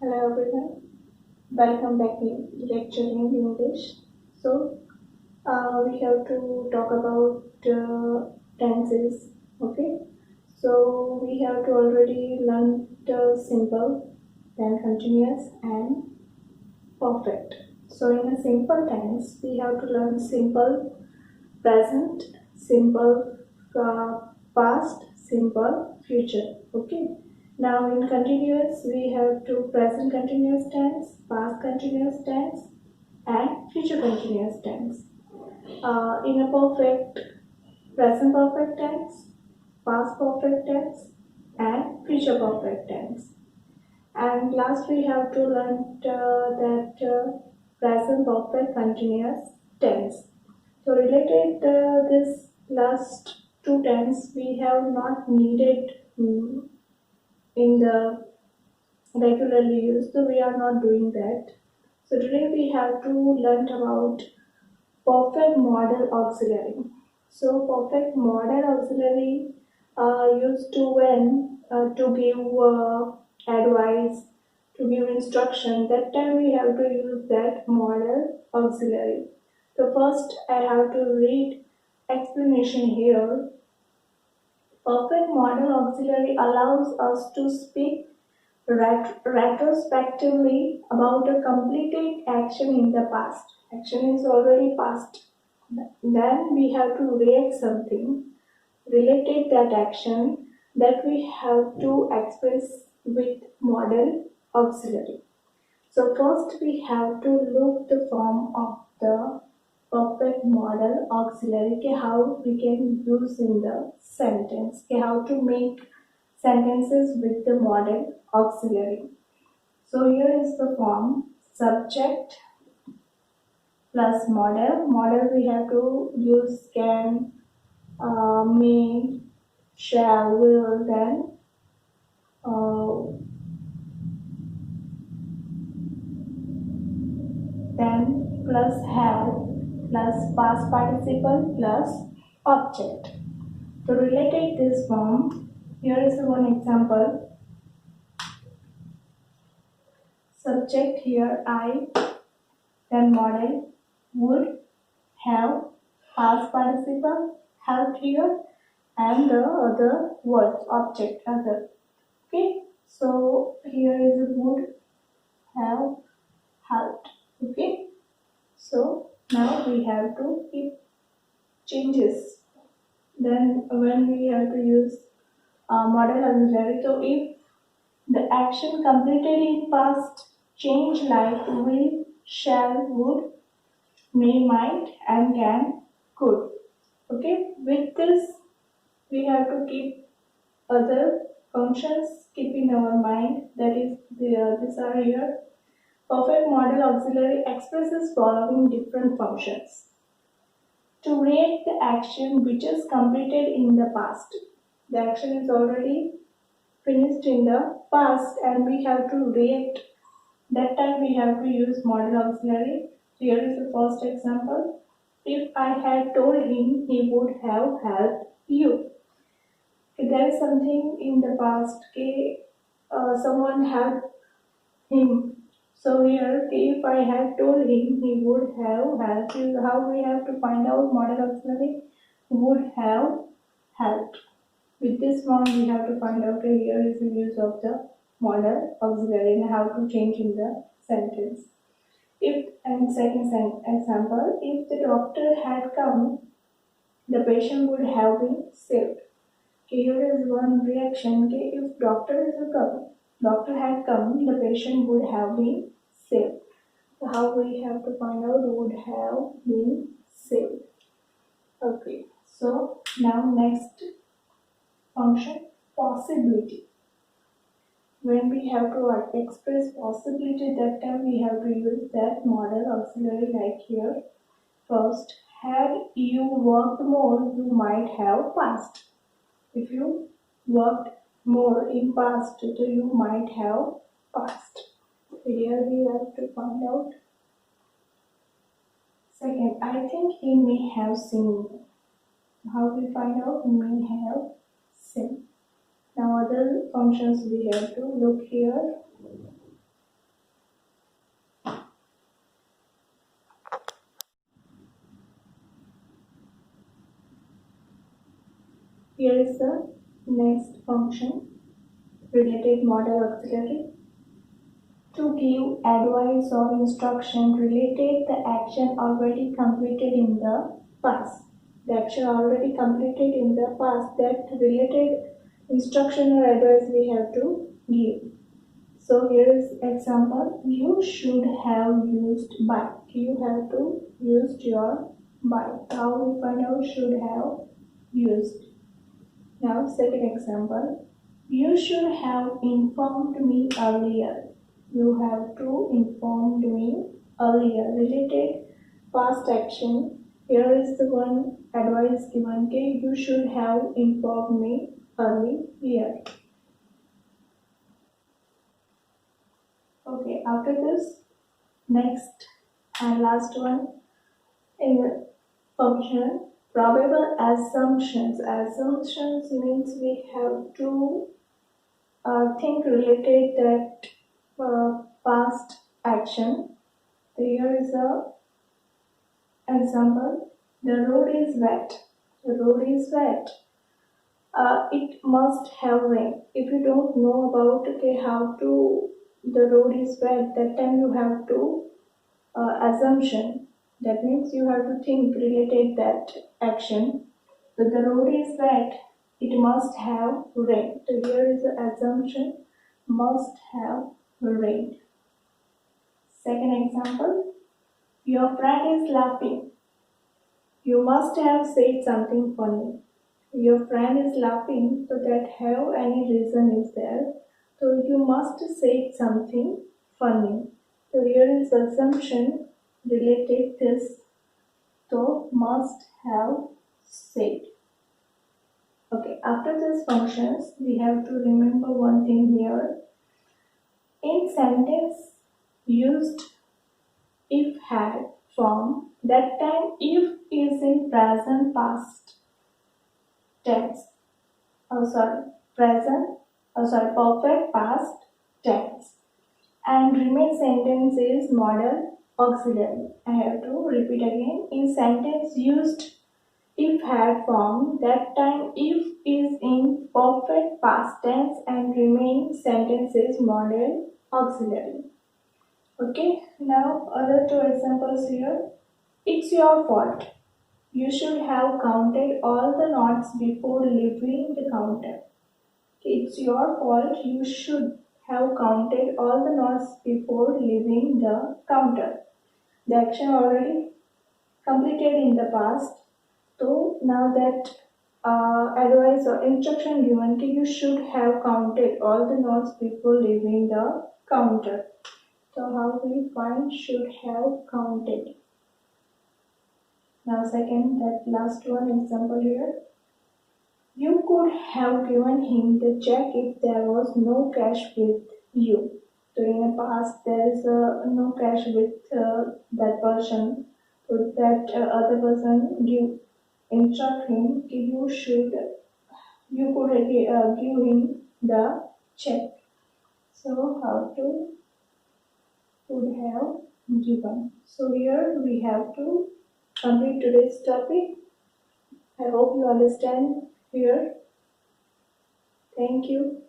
Hello everyone, welcome back in lecturing English. So we have to talk about tenses. Okay, so we have to already learn the simple, then continuous and perfect. So in a simple tense, we have to learn simple present, simple past, simple future. Okay. Now in continuous, we have to present continuous tense, past continuous tense, and future continuous tense. In a perfect, present perfect tense, past perfect tense, and future perfect tense. And last we have to learn that present perfect continuous tense. So related this last two tense we have not needed in the regularly used, so we are not doing that. So today we have to learn about perfect modal auxiliary. So perfect modal auxiliary used to when to give advice, to give instruction. That time we have to use that modal auxiliary. So first I have to read explanation here. Perfect modal auxiliary allows us to speak retrospectively about a completed action in the past. Action is already past. Then we have to react something related that action that we have to express with modal auxiliary. So first we have to look the form of the perfect modal auxiliary, how we can use in the sentence, how to make sentences with the modal auxiliary. So here is the form subject plus modal. Modal we have to use can, may, shall, will, uh, then plus have plus past participle plus object. To relate this form, here is one example. Subject here I, then model would have, past participle have here, and the other words object other. Okay, so here is would have helped. Okay, so now we have to keep changes. Then when we have to use model auxiliary, so if the action completed in past change like will, shall, would, may, might, and can, could. Okay, with this we have to keep other functions keep in our mind. That is, these are here. Perfect model auxiliary expresses following different functions. To react the action which is completed in the past. The action is already finished in the past and we have to react. That time we have to use model auxiliary. Here is the first example. If I had told him, he would have helped you. Okay, there is something in the past. Okay, someone helped him. So here, if I had told him, he would have helped you. How we have to find out model auxiliary? Would have helped. With this one, we have to find out here is the use of the model auxiliary and how to change in the sentence. If and second example, if the doctor had come, the patient would have been saved. Okay, here is one reaction. Okay, if doctor had come, the patient would have been saved. So how we have to find out would have been saved. Okay, so now next function possibility. When we have to express possibility, that time we have to use that model auxiliary like here. First, had you worked more, you might have passed. If you worked more in past, so you might have passed. Here we have to find out. Second, I think he may have seen. How we find out? May have seen. Now other functions we have to look here. Here is the next function, related modal auxiliary. To give advice or instruction related the action already completed in the past. The action already completed in the past, that related instruction or advice we have to give. So here is example, you should have used bike. You have to use your bike. How we find out should have used. Now second example, you should have informed me earlier. You have to inform me earlier. Related past action. Here is the one advice given. Okay, you should have informed me earlier. Okay, after this, next and last one in the function, probable assumptions. Assumptions means we have to think related that past action. So here is a example. The road is wet. The road is wet. It must have rain. If you don't know about okay how to the road is wet, that time you have to assumption. That means you have to think related that action. So the road is wet. It must have rain. So here is the assumption, must have rained. Second example, your friend is laughing. You must have said something funny. Your friend is laughing, so that have any reason is there. So you must say something funny. So here is assumption related this. So must have said. Okay, after these functions, we have to remember one thing here. In sentence used if had form, that time if is in present past tense. Perfect past tense. And remain sentence is modal auxiliary. I have to repeat again. In sentence used if had form, that time if is in perfect past tense and remain sentence is modal auxiliary. Okay, now other two examples here. It's your fault. You should have counted all the knots before leaving the counter. It's your fault. You should have counted all the knots before leaving the counter. The action already completed in the past. So now that advice or instruction given to you should have counted all the knots before leaving the counter. So how we find should have counted. Now second, that last one example here. You could have given him the check if there was no cash with you. So in the past there is no cash with that person. So that other person instruct him you could give him the check. So how to would have given. So here we have to complete today's topic. I hope you understand here. Thank you.